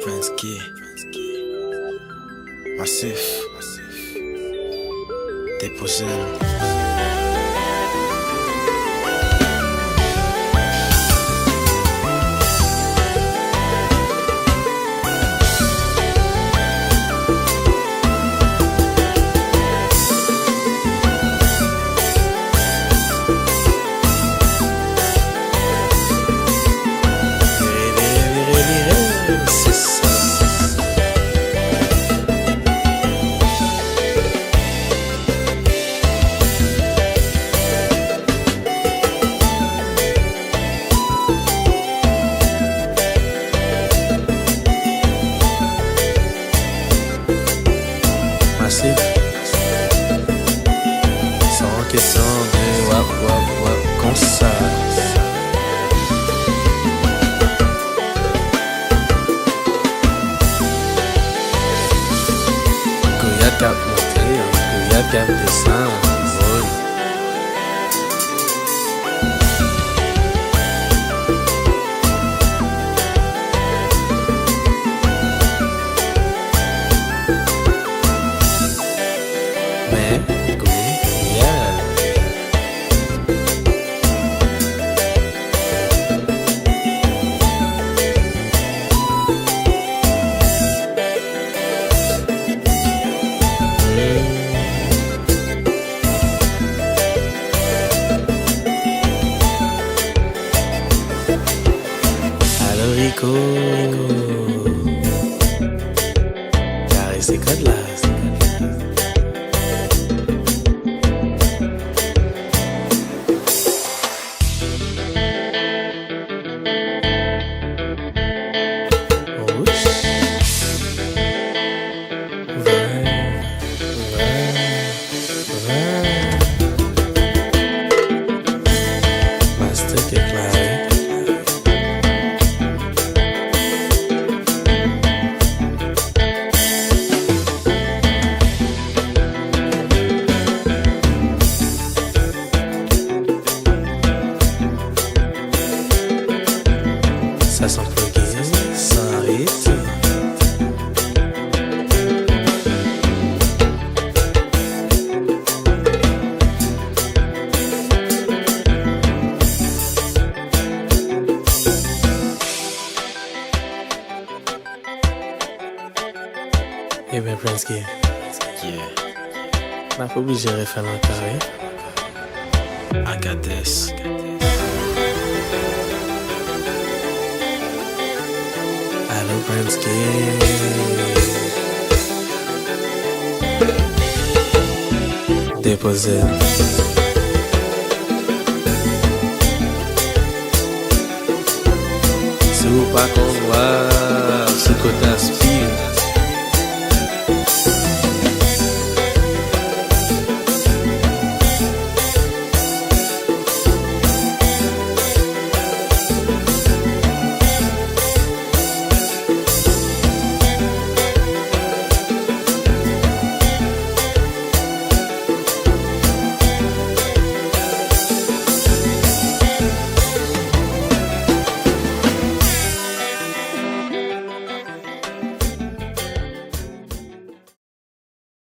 Franski, Massif, Déposé. Massif, sans question de wap wap wap comme ça. Goya cap monté, Goya cap descend, oui. Rico, carré c'est code là. Ça sent plugué, sans rythme. Eh bien, Franski. Yeah. M'a pas obligé de refaire un carré. I got this. Allo Franski. Déposé. Si vous pas qu'on voit, sous côté